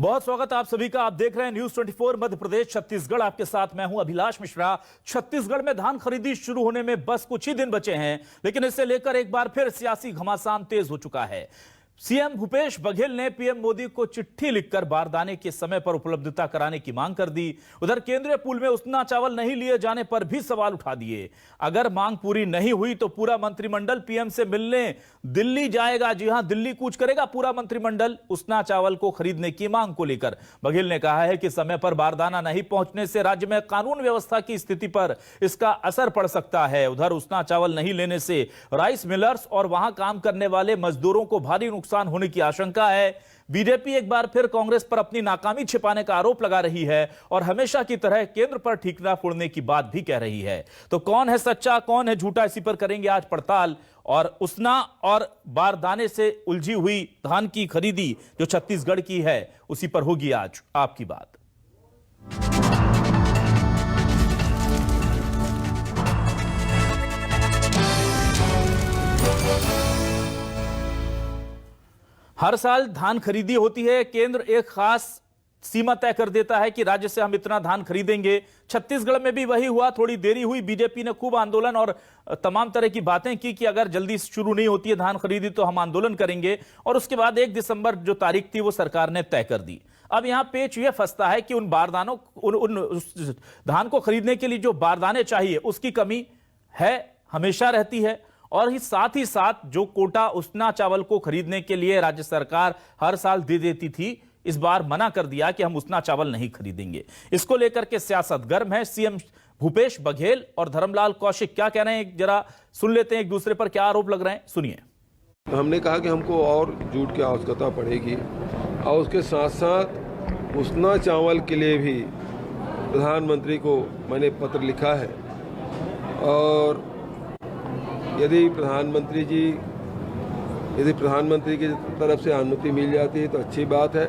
बहुत स्वागत आप सभी का। आप देख रहे हैं न्यूज 24 मध्य प्रदेश छत्तीसगढ़। आपके साथ मैं हूं अभिलाष मिश्रा। छत्तीसगढ़ में धान खरीदी शुरू होने में बस कुछ ही दिन बचे हैं, लेकिन इससे लेकर एक बार फिर सियासी घमासान तेज हो चुका है। सीएम भूपेश बघेल ने पीएम मोदी को चिट्ठी लिखकर बारदाने के समय पर उपलब्धता कराने की मांग कर दी। उधर केंद्रीय पूल में उतना चावल नहीं लिए जाने पर भी सवाल उठा दिए। अगर मांग पूरी नहीं हुई तो पूरा मंत्रिमंडल पीएम से मिलने दिल्ली जाएगा। जी हां, दिल्ली कूच करेगा पूरा मंत्रिमंडल उतना चावल को खरीदने की मांग को लेकर। बघेल ने कहा है कि समय पर बारदाना नहीं पहुंचने से राज्य में कानून व्यवस्था की स्थिति पर इसका असर पड़ सकता है। उधर उतना चावल नहीं लेने से राइस मिलर्स और वहां काम करने वाले मजदूरों को भारी नुकसान होने की आशंका है। बीजेपी एक बार फिर कांग्रेस पर अपनी नाकामी छिपाने का आरोप लगा रही है और हमेशा की तरह केंद्र पर ठीकरा फोड़ने की बात भी कह रही है। तो कौन है सच्चा, कौन है झूठा, इसी पर करेंगे आज पड़ताल। और उसना और बारदाने से उलझी हुई धान की खरीदी जो छत्तीसगढ़ की है, उसी पर होगी आज आपकी बात। हर साल धान खरीदी होती है। केंद्र एक खास सीमा तय कर देता है कि राज्य से हम इतना धान खरीदेंगे। छत्तीसगढ़ में भी वही हुआ। थोड़ी देरी हुई, बीजेपी ने खूब आंदोलन और तमाम तरह की बातें की कि अगर जल्दी शुरू नहीं होती है धान खरीदी तो हम आंदोलन करेंगे। और उसके बाद 1 दिसंबर जो तारीख थी वो सरकार ने तय कर दी। अब यहां पेच यह फंसता है कि उन बारदानों उन धान को खरीदने के लिए जो बारदाने चाहिए उसकी कमी है, हमेशा रहती है। और ही साथ जो कोटा उसना चावल को खरीदने के लिए राज्य सरकार हर साल दे देती थी, इस बार मना कर दिया कि हम उसना चावल नहीं खरीदेंगे। इसको लेकर के सियासत गर्म है। सीएम भूपेश बघेल और धर्मलाल कौशिक क्या कह रहे हैं, जरा सुन लेते हैं एक दूसरे पर क्या आरोप लग रहे हैं, सुनिए। हमने कहा कि हमको और जूट की आवश्यकता पड़ेगी और उसके साथ साथ उसना चावल के लिए भी प्रधानमंत्री को मैंने पत्र लिखा है। और यदि प्रधानमंत्री की तरफ से अनुमति मिल जाती है तो अच्छी बात है,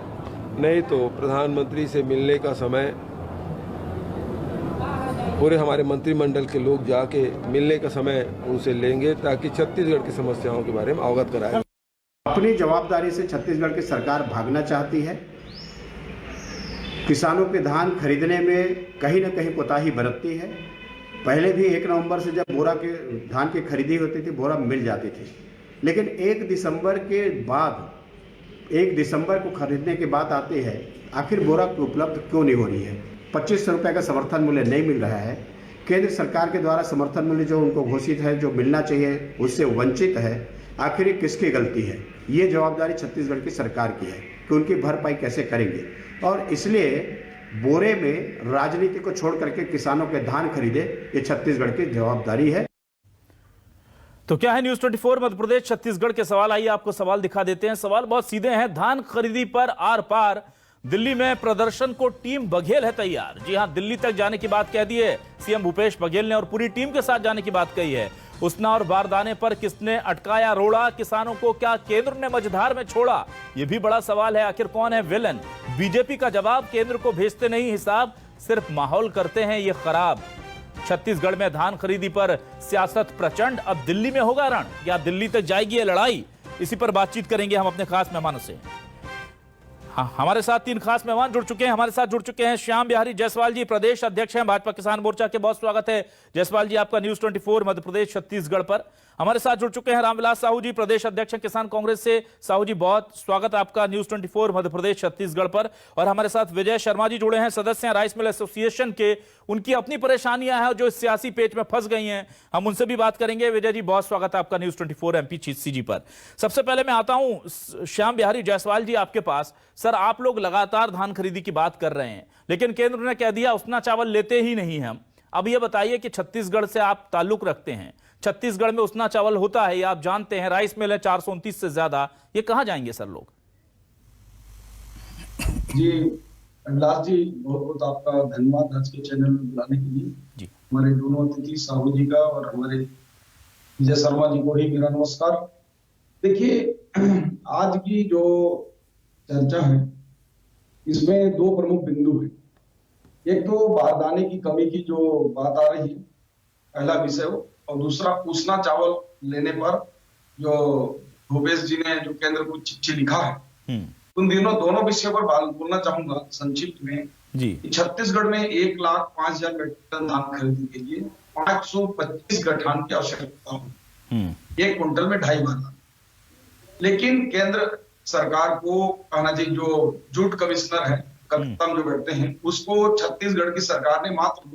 नहीं तो प्रधानमंत्री से मिलने का समय पूरे हमारे मंत्रिमंडल के लोग जाके मिलने का समय उनसे लेंगे ताकि छत्तीसगढ़ की समस्याओं के बारे में अवगत कराएं। अपनी जवाबदारी से छत्तीसगढ़ की सरकार भागना चाहती है। किसानों के धान खरीदने में कहीं न कहीं कोताही बरतती है। पहले भी 1 नवंबर से जब बोरा के धान की खरीदी होती थी, बोरा मिल जाती थी, लेकिन 1 दिसंबर के बाद 1 दिसंबर को खरीदने की बात आती है, आखिर बोरा उपलब्ध क्यों नहीं हो रही है? 2500 रुपये का समर्थन मूल्य नहीं मिल रहा है। केंद्र सरकार के द्वारा समर्थन मूल्य जो उनको घोषित है, जो मिलना चाहिए, उससे वंचित है। आखिर किसकी गलती है? ये जवाबदारी छत्तीसगढ़ की सरकार की है कि उनकी भरपाई कैसे करेंगे। और इसलिए बोरे में राजनीति को छोड़ करके किसानों के धान खरीदे, ये छत्तीसगढ़ की जवाबदारी है। तो क्या है न्यूज 24 मध्य प्रदेश छत्तीसगढ़ के सवाल, आइए आपको सवाल दिखा देते हैं। सवाल बहुत सीधे हैं। धान खरीदी पर आर पार दिल्ली में प्रदर्शन को टीम बघेल है तैयार। जी हां, दिल्ली तक जाने की बात कह दी है सीएम भूपेश बघेल ने और पूरी टीम के साथ जाने की बात कही है। उसना और बारदाने पर किसने अटकाया रोड़ा? किसानों को क्या केंद्र ने मझधार में छोड़ा? यह भी बड़ा सवाल है। आखिर कौन है विलन? बीजेपी का जवाब, केंद्र को भेजते नहीं हिसाब, सिर्फ माहौल करते हैं ये खराब। छत्तीसगढ़ में धान खरीदी पर सियासत प्रचंड। अब दिल्ली में होगा रण या दिल्ली तक जाएगी ये लड़ाई? इसी पर बातचीत करेंगे हम अपने खास मेहमानों से। हाँ, हमारे साथ 3 खास मेहमान जुड़ चुके हैं। हमारे साथ जुड़ चुके हैं श्याम बिहारी जायसवाल जी, प्रदेश अध्यक्ष हैं भाजपा किसान मोर्चा के। बहुत स्वागत है जायसवाल जी आपका न्यूज 24 मध्य प्रदेश छत्तीसगढ़ पर। हमारे साथ जुड़ चुके हैं रामविलास साहू जी, प्रदेश अध्यक्ष हैं किसान कांग्रेस से। साहू जी बहुत स्वागत आपका न्यूज 24 मध्य प्रदेश छत्तीसगढ़ पर। और हमारे साथ विजय शर्मा जी जुड़े हैं, सदस्य हैं राइस मिल एसोसिएशन के। उनकी अपनी परेशानियां हैं जो सियासी पेच में फंस गई हैं, हम उनसे भी बात करेंगे। विजय जी बहुत स्वागत है आपका न्यूज 24 MP पर। सबसे पहले मैं आता हूं श्याम बिहारी जायसवाल जी आपके पास। सर, आप लोग लगातार धान खरीदी की बात कर रहे हैं, लेकिन केंद्र ने कह दिया उसना चावल लेते ही नहीं हम। अब ये बताइए कि छत्तीसगढ़ से आप ताल्लुक रखते हैं, छत्तीसगढ़ में उसना चावल होता है, ये आप जानते हैं, राइस मिल है 429 से ज्यादा, ये कहां जाएंगे सर लोग? जी अभिलाष जी, बहुत बहुत आपका धन्यवाद आज के चैनल में बुलाने के लिए जी। हमारे दोनों अतिथि साहू जी का और हमारे विजय शर्मा जी को ही मेरा नमस्कार। देखिए, आज की जो चर्चा है इसमें 2 प्रमुख बिंदु है। एक तो बारदाने की कमी की जो बात आ रही है, पहला विषय हो, और दूसरा उसना चावल लेने पर जो भूपेश जी ने जो केंद्र को चिट्ठी लिखा है उन दोनों विषयों पर बोलना चाहूंगा संक्षिप्त में जी। कि छत्तीसगढ़ में 1,05,000 मीट्रिक टन धान खरीदने के लिए 525 गठान की आवश्यकता होगी। 1 कुंटल में 2.5 बार। लेकिन केंद्र सरकार को कहना चाहिए, जो जूट कमिश्नर है कलकत्ता में जो बैठते हैं, उसको छत्तीसगढ़ की सरकार ने मात्र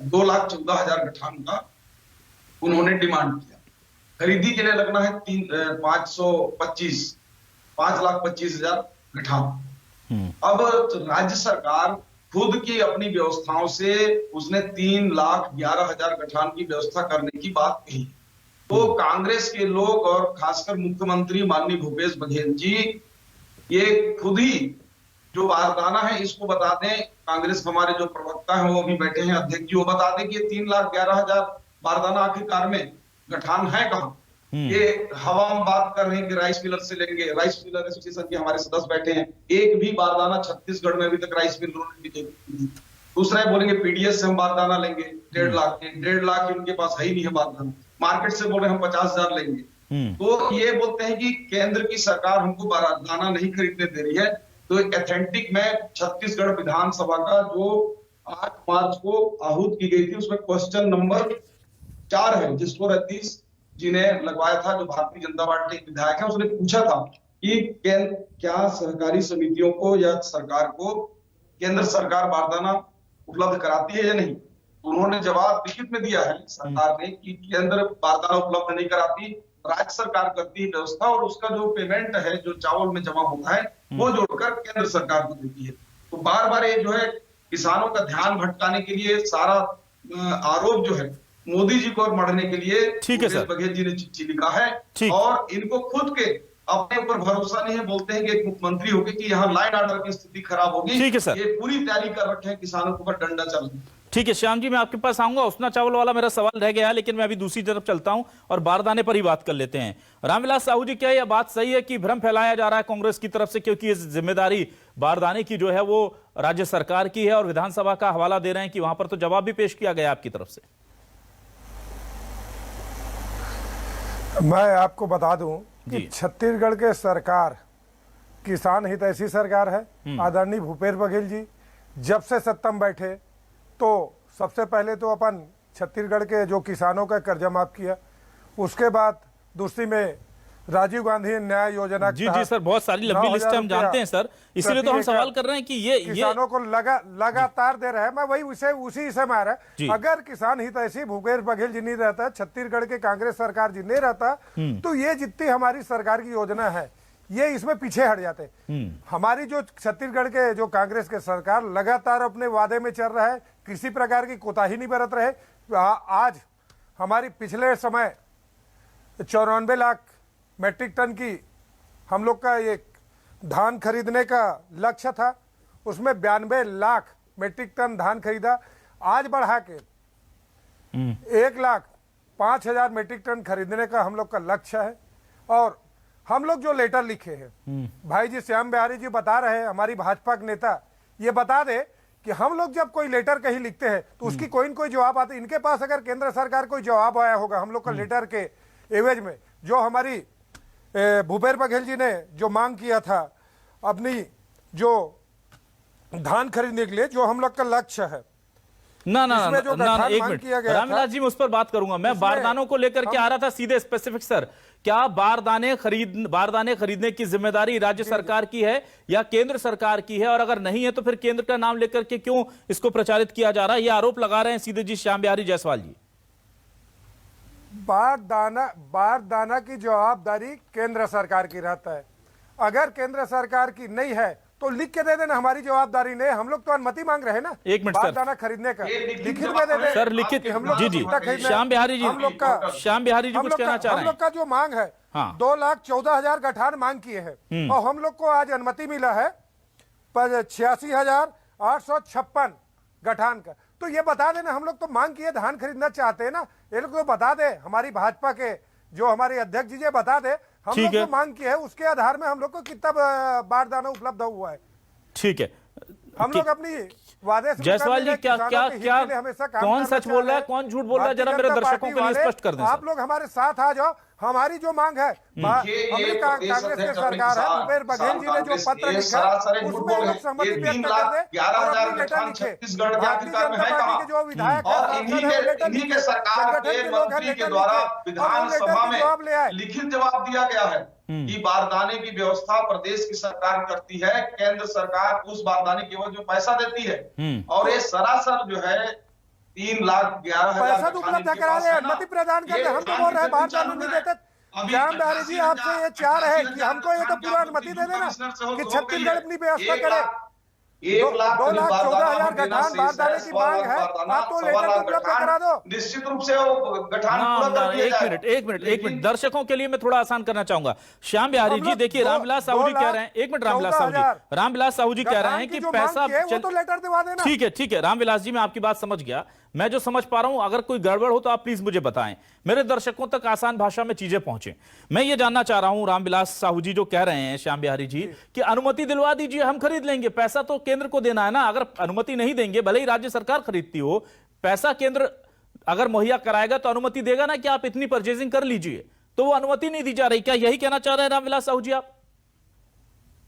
2,14,000 गठान का उन्होंने डिमांड किया। खरीदी के लिए लगना है 5,25,000 गठान। अब राज्य सरकार खुद की अपनी व्यवस्थाओं से उसने 3,11,000 गठान की व्यवस्था करने की बात कही। तो कांग्रेस के लोग और खासकर मुख्यमंत्री माननीय भूपेश बघेल जी ये खुद ही जो बारदाना है इसको बता दें। कांग्रेस हमारे जो प्रवक्ता हैं वो अभी बैठे हैं, अध्यक्ष जी, वो बता दें कि 3,11,000 बारदाना आखिरकार में गठान है कहाँ। ये हवा में बात कर रहे हैं कि राइस मिलर से लेंगे। राइस मिलर एसोसिएशन के हमारे सदस्य बैठे हैं, एक भी बारदाना छत्तीसगढ़ में अभी तक राइस मिलरों ने नहीं दी। दूसरा है बोलेंगे पीडीएस से हम बारदाना लेंगे 1.5 लाख के, 1.5 लाख उनके पास है ही नहीं है बारदाना। मार्केट से बोल रहे हैं हम 50,000 लेंगे। तो ये बोलते हैं कि केंद्र की सरकार हमको बारदाना नहीं खरीदने दे रही है। तो एथेंटिक में छत्तीसगढ़ विधानसभा का जो 8 मार्च को आहूत की गई थी उसमें क्वेश्चन नंबर 4 है, जिसको रतीश जी ने लगवाया था, जो भारतीय जनता पार्टी के विधायक है। उसने पूछा था कि क्या सहकारी समितियों को या सरकार को केंद्र सरकार बारदाना उपलब्ध कराती है या नहीं। उन्होंने जवाब लिखित में दिया है सरकार ने कि केंद्र बारदाना उपलब्ध नहीं कराती, राज्य सरकार करती है व्यवस्था, और उसका जो पेमेंट है जो चावल में जमा होता है वो जोड़कर केंद्र सरकार को देती है। तो बार बार ये जो है किसानों का ध्यान भटकाने के लिए सारा आरोप जो है मोदी जी को मढ़ने के लिए भूपेश बघेल जी ने चिट्ठी लिखा है। और इनको खुद के अपने ऊपर भरोसा नहीं है। बोलते हैं कि एक मुख्यमंत्री होगी कि यहाँ लाइन ऑर्डर की स्थिति खराब होगी। ठीक है सर, ये पूरी तैयारी कर रखे हैं किसानों के ऊपर डंडा चलने। ठीक है श्याम जी, मैं आपके पास आऊंगा। उसना चावल वाला मेरा सवाल रह गया, लेकिन मैं अभी दूसरी तरफ चलता हूं और बारदाने पर ही बात कर लेते हैं। रामविलास साहू जी, क्या यह बात सही है कि भ्रम फैलाया जा रहा है कांग्रेस की तरफ से, क्योंकि इस जिम्मेदारी बारदाने की जो है वो राज्य सरकार की है और विधानसभा का हवाला दे रहे हैं कि वहां पर तो जवाब भी पेश किया गया आपकी तरफ से? मैं आपको बता दूं कि छत्तीसगढ़ के सरकार किसान हितैषी सरकार है। आदरणीय भूपेश बघेल जी जब से सत्ता में बैठे तो सबसे पहले तो अपन छत्तीसगढ़ के जो किसानों का कर्जा माफ किया, उसके बाद दूसरी में राजीव गांधी न्याय योजना। जी सर, बहुत सारी लंबी लिस्ट हम जानते हैं सर, इसीलिए तो हम सवाल कर रहे हैं कि ये किसानों को लगातार दे रहे हैं। मैं वही उसी से मार है। अगर किसान हितैषी भूपेश बघेल जी नहीं रहता, छत्तीसगढ़ के कांग्रेस सरकार जी नहीं रहता, तो ये जितनी हमारी सरकार की योजना है ये इसमें पीछे हट जाते। हमारी जो छत्तीसगढ़ के जो कांग्रेस के सरकार लगातार अपने वादे में चल रहा है, किसी प्रकार की कोताही नहीं बरत रहे। आज हमारी पिछले समय 94 लाख मेट्रिक टन की हम लोग का ये धान खरीदने का लक्ष्य था, उसमें 92 लाख मेट्रिक टन धान खरीदा। आज बढ़ा के 1,05,000 मेट्रिक टन खरीदने का हम लोग का लक्ष्य है। और हम लोग जो लेटर लिखे हैं, भाई जी श्याम बिहारी जी बता रहे हैं, हमारी भाजपा के नेता ये बता दे कि हम लोग जब कोई लेटर कहीं लिखते हैं तो उसकी कोई न कोई जवाब आता है। इनके पास अगर केंद्र सरकार कोई जवाब आया होगा हम लोग का लेटर के एवज में, जो हमारी भूपेश बघेल जी ने जो मांग किया था अपनी जो धान खरीदने के लिए, जो हम लोग का लक्ष्य है। ना एक मिनट रामविलास जी, मैं उस पर बात करूंगा। मैं बारदानों को लेकर के आ रहा था सीधे स्पेसिफिक। सर, क्या बारदाने खरीदने की जिम्मेदारी राज्य सरकार की है या केंद्र सरकार की है? और अगर नहीं है तो फिर केंद्र का नाम लेकर के क्यों इसको प्रचारित किया जा रहा है? ये आरोप लगा रहे हैं सीधे जी श्याम बिहारी जायसवाल जी। बारदाना की जवाबदारी केंद्र सरकार की रहता है। अगर केंद्र सरकार की नहीं है तो लिख के दे देना, हमारी जवाबदारी नहीं। हम लोग तो अनुमति मांग रहे हैं ना, एक मिनट बारदाना खरीदने का लिखित में दे दे सर, लिखित। जी श्याम बिहारी जी, हम लोग का कुछ कहना चाह रहे हैं। हम लोग का जो मांग है 2,14,000 गठान मांग किए हैं और हम लोग को आज अनुमति मिला है 86,856 गठान का। तो ये बता देना, हम लोग तो मांग किए धान खरीदना चाहते हैं ना, ये लोग तो बता दे। हमारी भाजपा के जो हमारे अध्यक्ष जी बता दे हम लोग जो मांग की है उसके आधार में हम लोग को कितना बारदाना उपलब्ध हुआ है। ठीक है, हम लोग अपनी वादे से जायसवाल जी क्या कौन सच बोल रहा है, कौन झूठ बोल रहा है, जरा मेरे दर्शकों के लिए स्पष्ट कर दें। आप लोग हमारे साथ आ जाओ, हमारी जो मांग है, हमारी कांग्रेस की सरकार है, भूपेश बघेल जी ने जो पत्र लिखा उसमें लोग सहमति व्यक्त कर दे और अपनी लेटर लिखे। भारतीय जनता पार्टी के जो विधायक इन्हीं सरकार के मंत्री के द्वारा विधानसभा में लिखित जवाब दिया गया है कि बारदाने की व्यवस्था प्रदेश की सरकार करती है, केंद्र सरकार उस बारदाने की एवज में पैसा देती है और ये सरासर जो है 3,11,000 पैसा तो उपलब्ध करा रहे, अनुमति प्रदान करते। हम तो बोल रहे हैं बारदाने नहीं देते। श्याम बिहारी जी आपसे ये चाह रहे हैं कि हमको ये तो पूरा अनुमति दे देना कि छत्तीसगढ़ अपनी व्यवस्था करे। 2,14,000 गठान बारदाने की मांग है, आप तो लेटर उपलब्ध करा दो। निश्चित रूप से वो गठान पूरा कर दिया जाए। एक मिनट दर्शकों के लिए मैं थोड़ा आसान करना चाहूंगा। श्याम बिहारी जी देखिए, रामविलास साहू जी कह रहे हैं, एक मिनट रामविलास साहू जी कह रहे हैं कि पैसा तो लेटर दिवा देना। ठीक है रामविलास जी, मैं आपकी बात समझ गया। मैं जो समझ पा रहा हूं, अगर कोई गड़बड़ हो तो आप प्लीज मुझे बताएं, मेरे दर्शकों तक आसान भाषा में चीजें पहुंचे। मैं ये जानना चाह रहा हूं, रामविलास साहू जी जो कह रहे हैं, श्याम बिहारी जी, कि अनुमति दिलवा दीजिए, हम खरीद लेंगे। पैसा तो केंद्र को देना है ना। अगर अनुमति नहीं देंगे, भले ही राज्य सरकार खरीदती हो, पैसा केंद्र अगर मुहैया कराएगा तो अनुमति देगा ना कि आप इतनी परचेजिंग कर लीजिए। तो वो अनुमति नहीं दी जा रही, क्या यही कहना चाह रहे हैं रामविलास साहू जी आप?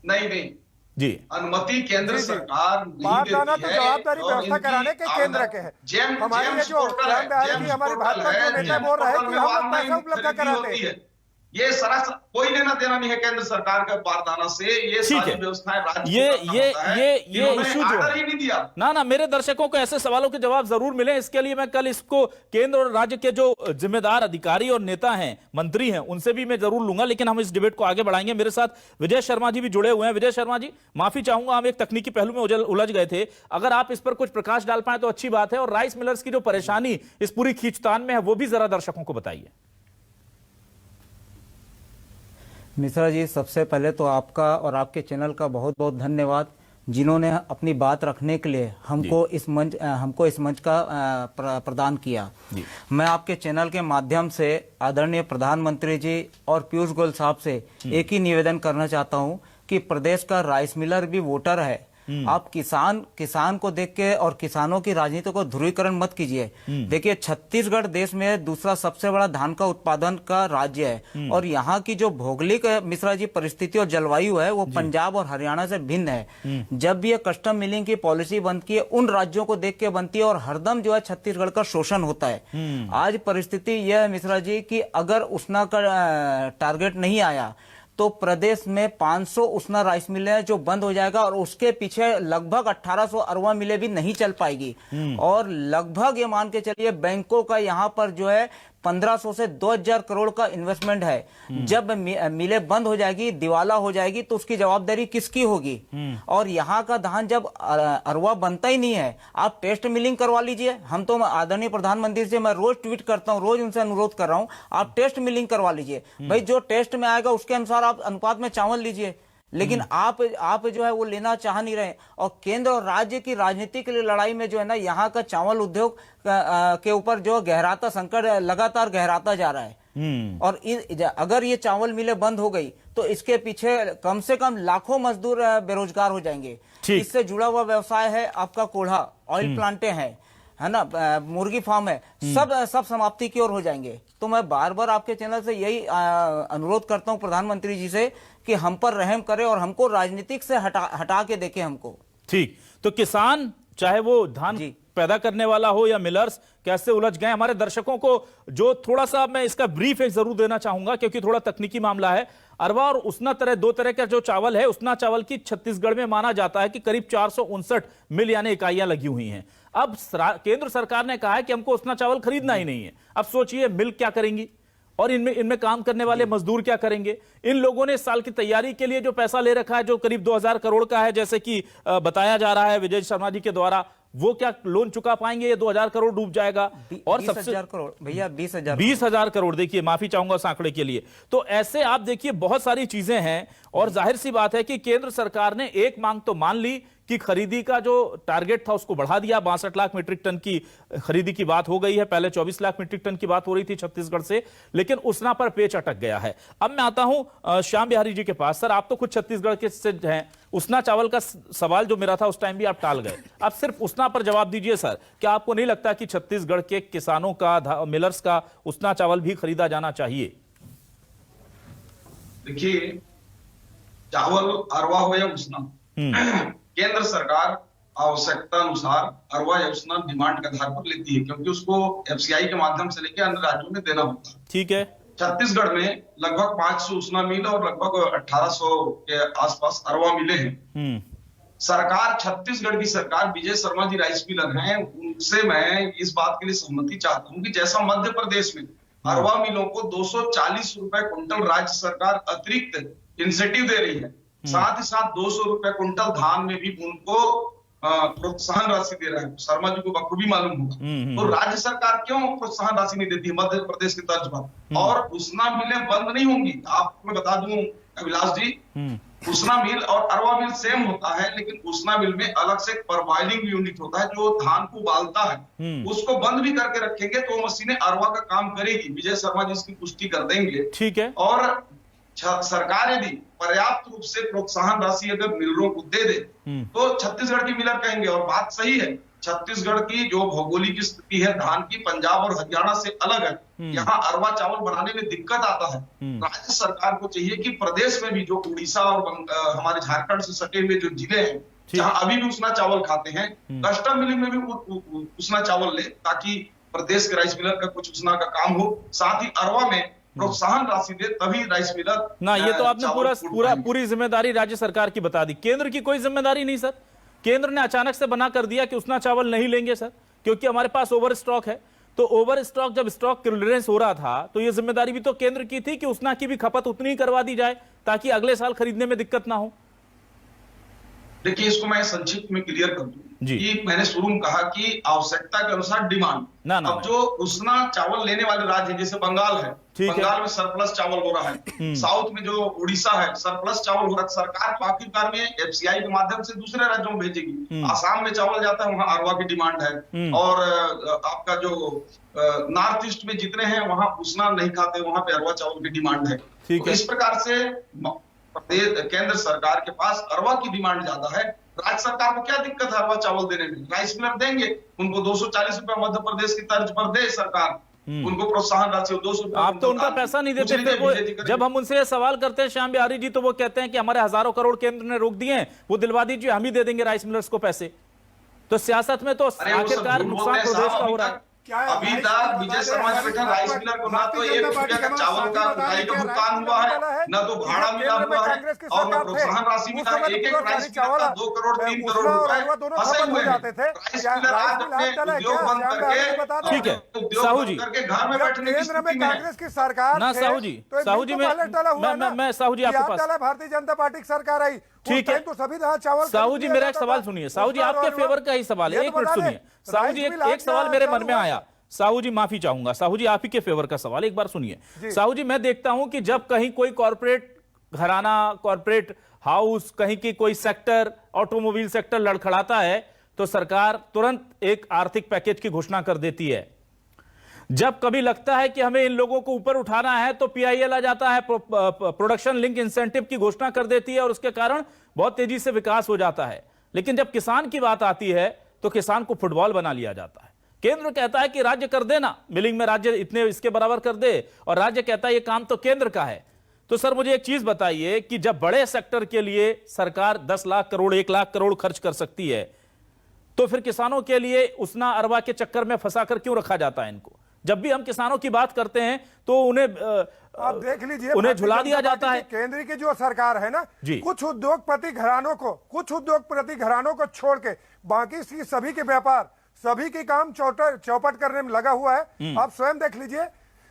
नहीं जी, अनुमति केंद्र सरकार नहीं देती तो जवाबदारी व्यवस्था कराने के केंद्र के है। हमारे जो श्याम बिहारी जी हमारी भाजपा के नेता बोल रहे हैं कि हम पैसा उपलब्ध कराते हैं। ये सरासर कोई लेना देना नहीं है केंद्र सरकार का बारदाना से। ये सारी व्यवस्थाएं राज्य ये इशू जो ही नहीं दिया ना मेरे दर्शकों को ऐसे सवालों के जवाब जरूर मिले। इसके लिए मैं कल इसको केंद्र और राज्य के जो जिम्मेदार अधिकारी और नेता हैं, मंत्री हैं, उनसे भी मैं जरूर लूंगा। लेकिन हम इस डिबेट को आगे बढ़ाएंगे। मेरे साथ विजय शर्मा जी भी जुड़े हुए हैं। विजय शर्मा जी, माफी चाहूंगा, हम एक तकनीकी पहलू में उलझ गए थे। अगर आप इस पर कुछ प्रकाश डाल पाए तो अच्छी बात है। और राइस मिलर्स की जो परेशानी इस पूरी खींचतान में है, वो भी जरा दर्शकों को बताइए। मिश्रा जी, सबसे पहले तो आपका और आपके चैनल का बहुत बहुत धन्यवाद, जिन्होंने अपनी बात रखने के लिए हमको इस मंच का प्रदान किया। मैं आपके चैनल के माध्यम से आदरणीय प्रधानमंत्री जी और पीयूष गोयल साहब से एक ही निवेदन करना चाहता हूं कि प्रदेश का राइस मिलर भी वोटर है। आप किसान को देख के और किसानों की राजनीति को ध्रुवीकरण मत कीजिए। देखिए, छत्तीसगढ़ देश में दूसरा सबसे बड़ा धान का उत्पादन का राज्य है और यहाँ की जो भौगोलिक मिश्रा जी परिस्थिति और जलवायु है वो पंजाब और हरियाणा से भिन्न है। जब भी ये कस्टम मिलिंग की पॉलिसी बनती है, उन राज्यों को देख के बनती है और हरदम जो है छत्तीसगढ़ का शोषण होता है। आज परिस्थिति यह है मिश्रा जी कि अगर उसना का टारगेट नहीं आया तो प्रदेश में 500 उसना राइस मिलें हैं जो बंद हो जाएगा और उसके पीछे लगभग 1800 अरवा मिलें भी नहीं चल पाएगी। और लगभग ये मान के चलिए बैंकों का यहाँ पर जो है 1500 से 2000 करोड़ का इन्वेस्टमेंट है। जब मिलें बंद हो जाएगी, दिवाला हो जाएगी, तो उसकी जवाबदारी किसकी होगी? और यहाँ का धान जब अरवा बनता ही नहीं है, आप टेस्ट मिलिंग करवा लीजिए। हम तो आदरणीय प्रधानमंत्री से मैं रोज ट्वीट करता हूँ, रोज उनसे अनुरोध कर रहा हूँ, आप टेस्ट मिलिंग करवा लीजिए। भाई, जो टेस्ट में आएगा उसके अनुसार आप अनुपात में चावल लीजिए। लेकिन आप जो है वो लेना चाह नहीं रहे। और केंद्र और राज्य की राजनीति के लिए लड़ाई में जो है ना, यहाँ का चावल उद्योग के ऊपर जो गहराता संकट लगातार गहराता जा रहा है। और अगर ये चावल मिलें बंद हो गई तो इसके पीछे कम से कम लाखों मजदूर बेरोजगार हो जाएंगे। इससे जुड़ा हुआ व्यवसाय है आपका कोढ़ा, ऑयल प्लांटें हैं, है ना, मुर्गी फार्म है, सब समाप्ति की ओर हो जाएंगे। तो मैं बार बार आपके चैनल से यही अनुरोध करता हूं प्रधानमंत्री जी से कि हम पर रहम करें और हमको राजनीतिक से हटा के देखें हमको। ठीक, तो किसान चाहे वो धान पैदा करने वाला हो या मिलर्स, कैसे उलझ गए हमारे दर्शकों को। जो थोड़ा सा मैं इसका ब्रीफ एक जरूर देना चाहूंगा क्योंकि थोड़ा तकनीकी मामला है। अरवा और उसना तरह दो तरह का जो चावल है, उसना चावल की छत्तीसगढ़ में माना जाता है कि करीब 459 मिल यानी इकाइयां लगी हुई हैं। अब केंद्र सरकार ने कहा है कि हमको उसना चावल खरीदना ही नहीं है। अब सोचिए मिल क्या करेंगी और इनमें काम करने वाले मजदूर क्या करेंगे। इन लोगों ने इस साल की तैयारी के लिए जो पैसा ले रखा है, जो करीब 2000 करोड़ का है, जैसे कि बताया जा रहा है विजय शर्मा जी के द्वारा, वो क्या लोन चुका पाएंगे? ये 2000 करोड़ डूब जाएगा। और 20,000 करोड़ भैया, 20,000 करोड़। देखिए, माफी चाहूंगा उस आंकड़े के लिए। तो ऐसे आप देखिए बहुत सारी चीजें हैं और जाहिर सी बात है कि केंद्र सरकार ने एक मांग तो मान ली कि खरीदी का जो टारगेट था उसको बढ़ा दिया। 62 लाख मीट्रिक टन की खरीदी की बात हो गई है, पहले 24 लाख मीट्रिक टन की बात हो रही थी छत्तीसगढ़ से, लेकिन उसना पर पेच अटक गया है। अब मैं आता हूं श्याम बिहारी जी के पास। सर, आप तो खुद छत्तीसगढ़ के से हैं, उसना चावल का सवाल जो मेरा था उस टाइम भी आप टाल गए। अब सिर्फ उसना पर जवाब दीजिए सर, क्या आपको नहीं लगता कि छत्तीसगढ़ के किसानों का, मिलर्स का उसना चावल भी खरीदा जाना चाहिए? देखिए, चावल अरवा हो या उसना, केंद्र सरकार आवश्यकता अनुसार अरवा या उसना डिमांड के आधार पर लेती है, क्योंकि उसको एफसीआई के माध्यम से लेकर अन्य राज्यों में देना होता है। ठीक है। छत्तीसगढ़ में लगभग 500 उसना मिल और लगभग 1800 के आसपास अरवा मिले हैं। सरकार, छत्तीसगढ़ की सरकार, Vijay Sharma G rice Miller हैं, उनसे मैं इस बात के लिए सहमति चाहता हूं कि जैसा मध्य प्रदेश में अरवा मिलों को 240 रुपए कुंटल राज्य सरकार अतिरिक्त इंसेंटिव दे रही है, साथ ही साथ 200 रुपए कुंटल धान में भी उनको प्रोत्साहन राशि दे रहा है। शर्मा जी को बखूबी मालूम होगा। तो राज्य सरकार क्यों प्रोत्साहन राशि नहीं देती मध्य प्रदेश की तर्ज पर? और उसना मिलें बंद नहीं होंगी। आपको मैं बता दूं अभिलाष जी, उसना मिल और अरवा मिल सेम होता है, लेकिन उसना मिल में अलग से परवाइलिंग यूनिट होता है जो धान को उबालता है। उसको बंद भी करके रखेंगे तो मशीनें अरवा का काम करेगी। विजय शर्मा जी इसकी पुष्टि कर देंगे। ठीक है। और सरकार यदि पर्याप्त रूप से प्रोत्साहन राशि अगर मिलरों को दे दे तो छत्तीसगढ़ की मिलर कहेंगे। और बात सही है, छत्तीसगढ़ की जो भौगोलिक स्थिति है धान की, पंजाब और हरियाणा से अलग है। यहाँ अरवा चावल बनाने में दिक्कत आता है। राज्य सरकार को चाहिए कि प्रदेश में भी जो उड़ीसा और हमारे झारखंड से सटे हुए जो जिले हैं जहाँ अभी भी उसना चावल खाते हैं, कस्टम मिलिंग में भी उसना चावल ले, ताकि प्रदेश के राइस मिलर का कुछ उसना का काम हो। साथ ही अरवा में प्रोत्साहन राशि दे, तभी राइस मिलर ना। ये तो आपने पूरी जिम्मेदारी राज्य सरकार की बता दी, केंद्र की कोई जिम्मेदारी नहीं सर। केंद्र ने अचानक से बना कर दिया कि उसना चावल नहीं लेंगे सर, क्योंकि हमारे पास ओवर स्टॉक है। तो ओवर स्टॉक, जब स्टॉक क्लियरेंस हो रहा था तो ये जिम्मेदारी भी तो केंद्र की थी कि उसना की भी खपत उतनी ही करवा दी जाए ताकि अगले साल खरीदने में दिक्कत ना हो। देखिए, इसको मैं संक्षिप्त में क्लियर कर दूं कि मैंने शुरू में कहा कि आवश्यकता के अनुसार डिमांड। अब जो उसना चावल लेने वाले राज्य जैसे बंगाल है, बंगाल में सरप्लस चावल हो रहा है, साउथ में जो उड़ीसा है सरप्लस चावल हो रहा है। सरकार आखिरकार में एफसीआई के माध्यम से दूसरे राज्यों में भेजेगी। आसाम में चावल जाता है, वहां अरवा की डिमांड है। और आपका जो नॉर्थ ईस्ट में जितने हैं वहां उसना नहीं खाते, वहां पे अरवा चावल की डिमांड है। तो इस प्रकार से केंद्र सरकार के पास अरवा की डिमांड ज्यादा है। राज्य सरकार को क्या दिक्कत है अरवा चावल देने में? राइस मिलर देंगे, उनको 240 रुपए मध्य प्रदेश की तर्ज पर दे सरकार, उनको प्रोत्साहन राशि 200। आप तो उनका पैसा नहीं देते थे। जब हम उनसे सवाल करते हैं श्याम बिहारी जी, तो वो कहते हैं कि हमारे हजारों करोड़ केंद्र ने रोक दिए हैं, वो दिलवा दीजिए, हम ही दे देंगे राइस मिलर्स को पैसे। तो सियासत में तो आखिरकार नुकसान प्रदेश का हो रहा है। अभी तक विजय शर्मा जी बैठा राइस मिलर को ना तो 1 रुपया का चावल का उठाई का भुगतान हुआ है, न तो भाड़ा मिला हुआ है, और न प्रोत्साहन राशि मिला है। एक राइस मिलर का 2 करोड़ 3 करोड़ रुपए फंसे हुए हैं। राइस मिलर आज अपने उद्योग बंद करके, ठीक है साहू जी, करके घर में बैठने की स्थिति में कांग्रेस की सरकार ना। साहू जी मैं साहू जी आपके पास भारतीय जनता पार्टी की सरकार आई, ठीक है। तो सभी चावल। साहू जी मेरा एक सवाल सुनिए। साहू जी आपके फेवर का ही सवाल है, एक मिनट सुनिए। साहू जी एक सवाल मेरे मन में आया। साहू जी माफी चाहूंगा, साहू जी आप ही के फेवर का सवाल, एक बार सुनिए। साहू जी मैं देखता हूं कि जब कहीं कोई कॉर्पोरेट घराना, कॉर्पोरेट हाउस, कहीं की कोई सेक्टर, ऑटोमोबाइल सेक्टर लड़खड़ाता है तो सरकार तुरंत एक आर्थिक पैकेज की घोषणा कर देती है। जब कभी लगता है कि हमें इन लोगों को ऊपर उठाना है तो पीआईएल आ जाता है, प्रोडक्शन लिंक इंसेंटिव की घोषणा कर देती है और उसके कारण बहुत तेजी से विकास हो जाता है। लेकिन जब किसान की बात आती है तो किसान को फुटबॉल बना लिया जाता है। केंद्र कहता है कि राज्य कर देना, मिलिंग में राज्य इतने इसके बराबर कर दे, और राज्य कहता है ये काम तो केंद्र का है। तो सर मुझे एक चीज बताइए कि जब बड़े सेक्टर के लिए सरकार 10 लाख करोड़ 1 लाख करोड़ खर्च कर सकती है, तो फिर किसानों के लिए उसना अरवा के चक्कर में फंसाकर क्यों रखा जाता है इनको? जब भी हम किसानों की बात करते हैं तो उन्हें आप देख लीजिए, उन्हें झुला दिया जाता है। केंद्र की जो सरकार है ना, कुछ उद्योगपति घरानों को छोड़ के बाकी सभी के व्यापार, सभी के काम चौपट करने में लगा हुआ है। आप स्वयं देख लीजिए,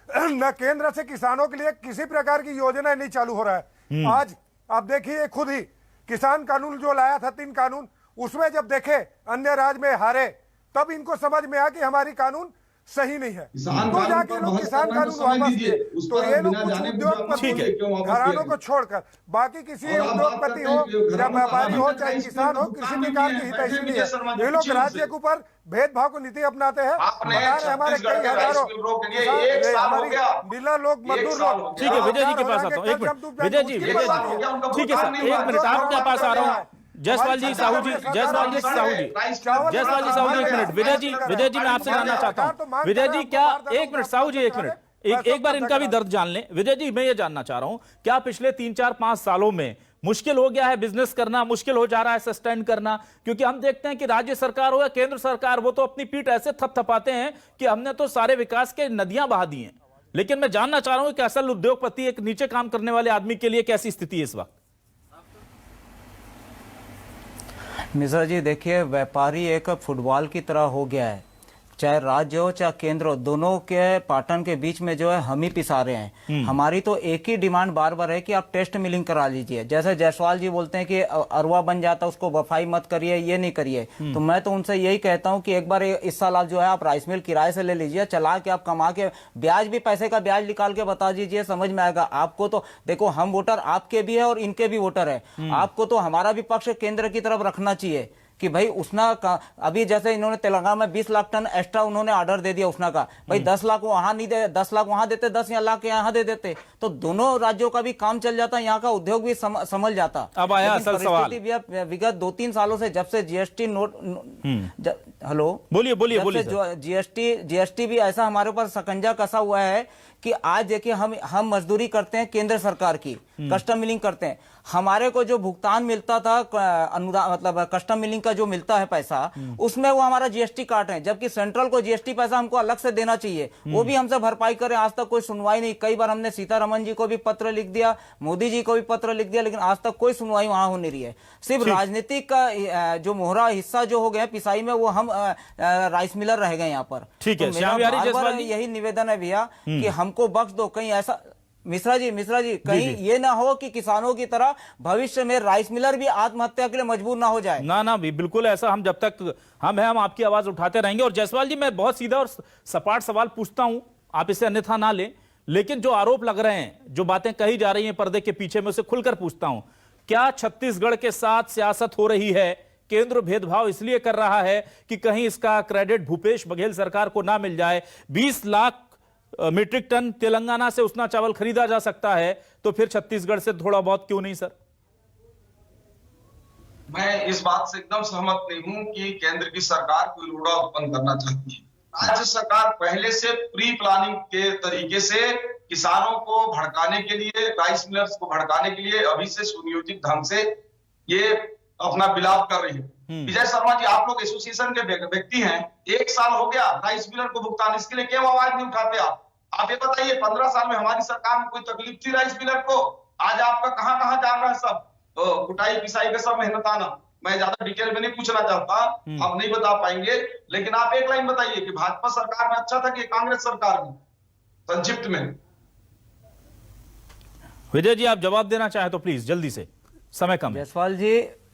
न केंद्र से किसानों के लिए किसी प्रकार की योजना नहीं चालू हो रहा है। आज आप देखिए, खुद ही किसान कानून जो लाया था 3 कानून, उसमें जब देखे अन्य राज्य में हारे, तब इनको समझ में आया कि हमारी कानून सही नहीं है, तो जाके लोग किसान कानून वापस किए। तो ये लोग कुछ उद्योगपति घरानों को छोड़कर बाकी किसी उद्योगपति हो या व्यापारी हो चाहे किसान हो, किसी प्रकार की हितैषी नहीं है। ये लोग राज्य के ऊपर भेदभाव को नीति अपनाते हैं। हमारे कई हजारों मिलर लोग, मजदूर लोग। ठीक है विजय जी के पास आता हूँ, एक मिनट विजय जी, ठीक है सर, 1 मिनट आपके पास आ रहा हूँ। जयसवाल जी साहू जी, जयसवाल जी साहू जी, जयसवाल जी साहू जी, 1 मिनट। विजय जी मैं आपसे जानना चाहता हूँ, विजय जी क्या, 1 मिनट साहू जी, 1 मिनट एक बार इनका भी दर्द जान लें। विजय जी, मैं ये जानना चाह रहा हूं, क्या पिछले 3-4-5 सालों में मुश्किल हो गया है बिजनेस करना, मुश्किल हो जा रहा है सस्टेन करना? क्योंकि हम देखते हैं कि राज्य सरकार हो या केंद्र सरकार, वो तो अपनी पीठ ऐसे थपथपाते हैं कि हमने तो सारे विकास के नदियां बहा दी हैं। लेकिन मैं जानना चाह रहा हूं कि असल उद्योगपति, एक नीचे काम करने वाले आदमी के लिए कैसी स्थिति है इस वक्त? मिश्रा जी, देखिए, व्यापारी एक फुटबॉल की तरह हो गया है। चाहे राज्य हो चाहे केंद्र हो, दोनों के पाटन के बीच में जो है हम ही पिसा रहे हैं। हमारी तो एक ही डिमांड बार बार है कि आप टेस्ट मिलिंग करा लीजिए। जैसे जायसवाल जी बोलते हैं कि अरवा बन जाता, उसको वफाई मत करिए, ये नहीं करिए। तो मैं तो उनसे यही कहता हूं कि एक बार इस साल आप जो है आप राइस मिल किराए से ले लीजिए, चला के आप कमा के ब्याज भी, पैसे का ब्याज निकाल के बता दीजिए, समझ में आएगा आपको। तो देखो, हम वोटर आपके भी है और इनके भी वोटर है। आपको तो हमारा भी पक्ष केंद्र की तरफ रखना चाहिए कि भाई उसना का, अभी जैसे इन्होंने तेलंगाना में 20 लाख टन एक्स्ट्रा उन्होंने ऑर्डर दे दिया उसना का, भाई 10 लाख वहां नहीं दे, 10 लाख वहां देते, 10 लाख यहाँ दे देते, तो दोनों राज्यों का भी काम चल जाता, यहाँ का उद्योग भी संभल जाता। अब आया असल सवाल। विगत 2-3 सालों से, जब से जीएसटी नोट, हेलो, बोलिए। जो जीएसटी भी ऐसा हमारे ऊपर सकंजा कसा हुआ है कि आज देखिए, हम मजदूरी करते हैं केंद्र सरकार की, कस्टम मिलिंग करते हैं, हमारे को जो भुगतान मिलता था अनुदान, मतलब कस्टम मिलिंग का जो मिलता है पैसा, उसमें वो हमारा जीएसटी काट है, जबकि सेंट्रल को जीएसटी पैसा हमको अलग से देना चाहिए, वो भी हमसे भरपाई करें। आज तक कोई सुनवाई नहीं। कई बार हमने सीतारमन जी को भी पत्र लिख दिया, मोदी जी को भी पत्र लिख दिया, लेकिन आज तक कोई सुनवाई वहां हो नहीं रही है। सिर्फ राजनीतिक का जो मोहरा हिस्सा जो हो गया पिसाई में, वो हम राइस मिलर रह गए यहाँ पर। ठीक है, यही निवेदन है भैया कि हमको बख्श दो। कहीं ऐसा, मिश्रा जी, कहीं ये ना हो कि किसानों की तरह भविष्य में राइस मिलर भी आत्महत्या के लिए मजबूर ना हो जाए। ना बिल्कुल ऐसा, हम जब तक हम आपकी आवाज उठाते रहेंगे। और जायसवाल जी, मैं बहुत सीधा और सपाट सवाल पूछता हूं, आप इसे अन्यथा ना लें, लेकिन जो आरोप लग रहे हैं, जो बातें कही जा रही हैं पर्दे के पीछे, में उसे खुलकर पूछता हूं, क्या छत्तीसगढ़ के साथ सियासत हो रही है? केंद्र भेदभाव इसलिए कर रहा है कि कहीं इसका क्रेडिट भूपेश बघेल सरकार को ना मिल जाए? 20 लाख मीट्रिक टन तेलंगाना से उसना चावल खरीदा जा सकता है, तो फिर छत्तीसगढ़ से थोड़ा बहुत क्यों नहीं सर? मैं इस बात से एकदम सहमत नहीं हूं कि केंद्र की सरकार कोई रूड़ा उत्पन्न करना चाहती है। राज्य सरकार पहले से प्री प्लानिंग के तरीके से किसानों को भड़काने के लिए, राइस मिलर्स को भड़काने के लिए अभी से सुनियोजित ढंग से ये अपना बिलाप कर रही है। विजय शर्मा जी, आप लोग एसोसिएशन के व्यक्ति हैं, 1 साल हो गया राइस मिलर को भुगतान, इसके लिए क्यों आवाज नहीं उठाते आप ये बताइए। 15 साल में हमारी सरकार में कोई तकलीफ थी राइस मिलर को? आज आपका कहां जा रहा है सब कुटाई पिसाई का सब मेहनताना? मैं ज्यादा डिटेल में नहीं पूछना चाहता, आप नहीं बता पाएंगे, लेकिन आप एक लाइन बताइए कि भाजपा सरकार में अच्छा था कि कांग्रेस सरकार में, संक्षिप्त में। विजय जी, आप जवाब देना चाहे तो प्लीज जल्दी से, समय कम है।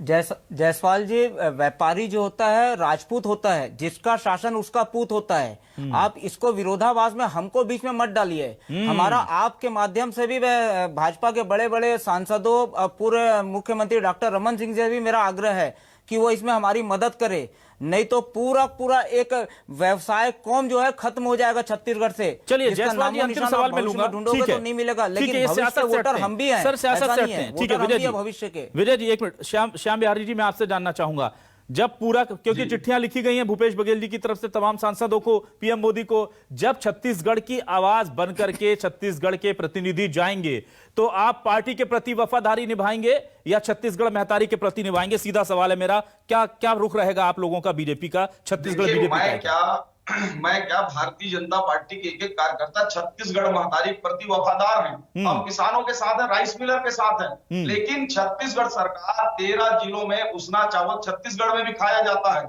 जायसवाल जी, व्यापारी जो होता है राजपूत होता है, जिसका शासन उसका पूत होता है। आप इसको विरोधाभास में हमको बीच में मत डालिए। हमारा आपके माध्यम से भी भाजपा के बड़े बड़े सांसदों, पूर्व मुख्यमंत्री डॉक्टर रमन सिंह से भी मेरा आग्रह है कि वो इसमें हमारी मदद करे, नहीं तो पूरा एक व्यवसाय कौम जो है खत्म हो जाएगा छत्तीसगढ़ से। चलिए जायसवाल जी, अंतिम सवाल में लूंगा, ढूंढोगे तो नहीं मिलेगा, लेकिन भविष्य वोटर हम भी हैं सर, सियासत से हटते हैं। ठीक है विजय जी, भविष्य के। विजय जी, एक मिनट, श्याम बिहारी जी, मैं आपसे जानना चाहूंगा, जब पूरा, क्योंकि चिट्ठियां लिखी गई हैं भूपेश बघेल जी की तरफ से तमाम सांसदों को, पीएम मोदी को, जब छत्तीसगढ़ की आवाज बनकर के छत्तीसगढ़ के प्रतिनिधि जाएंगे, तो आप पार्टी के प्रति वफादारी निभाएंगे या छत्तीसगढ़ महतारी के प्रति निभाएंगे? सीधा सवाल है मेरा, क्या रुख रहेगा आप लोगों का, बीजेपी का, छत्तीसगढ़ बीजेपी का? मैं क्या भारतीय जनता पार्टी के एक कार्यकर्ता छत्तीसगढ़ महतारी के प्रति वफादार हैं। हम किसानों के साथ हैं, राइस मिलर के साथ हैं, लेकिन छत्तीसगढ़ सरकार 13 जिलों में उसना चावल छत्तीसगढ़ में भी खाया जाता है।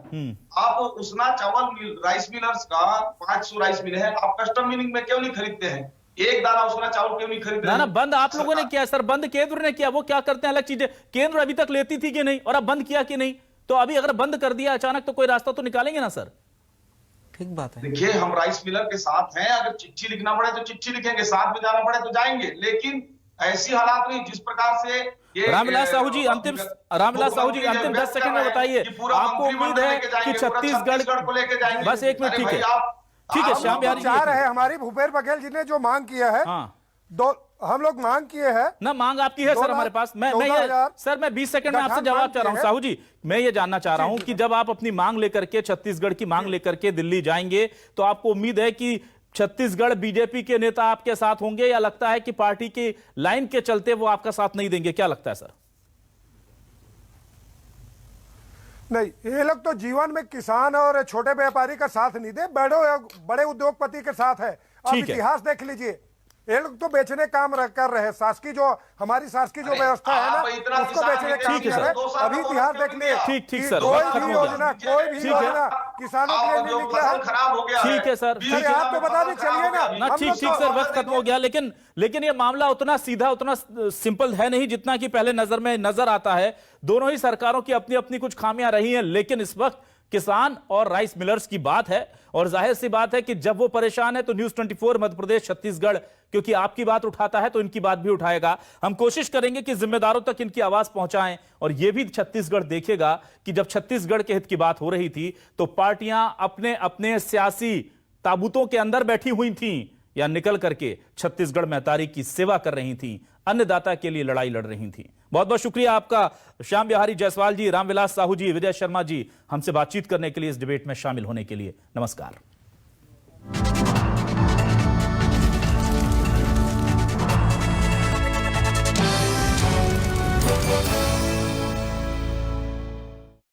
आप उसना चावल राइस मिलर्स का 500 राइस मिल है, आप कस्टम मिलिंग में क्यों नहीं खरीदते हैं? एक दाना उसना चावल क्यों नहीं खरीद रहे? ना बंद आप लोगों ने किया सर, बंद केंद्र ने किया, वो क्या करते हैं अलग चीज है। केंद्र अभी तक लेती थी कि नहीं, और अब बंद किया कि नहीं? तो अभी अगर बंद कर दिया अचानक, तो कोई रास्ता तो निकालेंगे ना सर? ठीक बात है। देखिए, हम राइस मिलर के साथ हैं, अगर चिट्ठी लिखना पड़े तो चिट्ठी लिखेंगे, साथ में जाना पड़े तो जाएंगे, लेकिन ऐसी हालात नहीं जिस प्रकार से ये। रामविलास साहू जी, अंतिम 10 सेकंड में बताइए, आपको उम्मीद है कि छत्तीसगढ़ को लेके जाएंगे? बस एक मिनट, ठीक है, ठीक है श्याम बिहारी चाह रहे हैं, हमारी भूपेश बघेल जी ने जो मांग किया है, हम लोग मांग किए हैं ना, मांग आपकी है सर हमारे पास। मैं 20 सेकंड में आपसे जवाब चाह रहा हूं। साहू जी, मैं ये जानना चाह रहा हूं कि जब आप अपनी मांग लेकर के, छत्तीसगढ़ की मांग लेकर के दिल्ली जाएंगे, तो आपको उम्मीद है कि छत्तीसगढ़ बीजेपी के नेता आपके साथ होंगे या लगता है कि पार्टी की लाइन के चलते वो आपका साथ नहीं देंगे? क्या लगता है सर? नहीं, ये लोग तो जीवन में किसान और छोटे व्यापारी का साथ नहीं दे, बड़े उद्योगपति के साथ है। आप इतिहास देख लीजिए, ये लोग तो बेचने काम कर रहे हैं। शासकीय जो हमारी शासकीय जो व्यवस्था है ना, उसको बेचने काम कर रहे हैं। अभी इतिहास देख लिए, ठीक सर, कोई भी योजना किसानों के लिए नहीं निकला है। खराब हो गया। ठीक है सर, आप तो बता दें, चलिए ना। ठीक सर, वक्त खत्म हो गया। लेकिन ये मामला उतना सीधा, उतना सिंपल है नहीं जितना कि पहले नजर में नजर आता है। दोनों ही सरकारों की अपनी अपनी कुछ खामियां रही हैं, लेकिन इस वक्त किसान और राइस मिलर्स की बात है। और जाहिर सी बात है कि जब वो परेशान है तो न्यूज़ 24 मध्य प्रदेश छत्तीसगढ़ क्योंकि आपकी बात उठाता है तो इनकी बात भी उठाएगा। हम कोशिश करेंगे कि जिम्मेदारों तक इनकी आवाज पहुंचाएं और यह भी छत्तीसगढ़ देखेगा कि जब छत्तीसगढ़ के हित की बात हो रही थी तो पार्टियां अपने अपने सियासी ताबूतों के अंदर बैठी हुई थीं या निकल करके छत्तीसगढ़ महतारी की सेवा कर रही थीं, अन्नदाता के लिए लड़ाई लड़ रही थीं। बहुत बहुत शुक्रिया आपका श्याम बिहारी जायसवाल जी, रामविलास साहू जी, विजय शर्मा जी, हमसे बातचीत करने के लिए, इस डिबेट में शामिल होने के लिए। नमस्कार।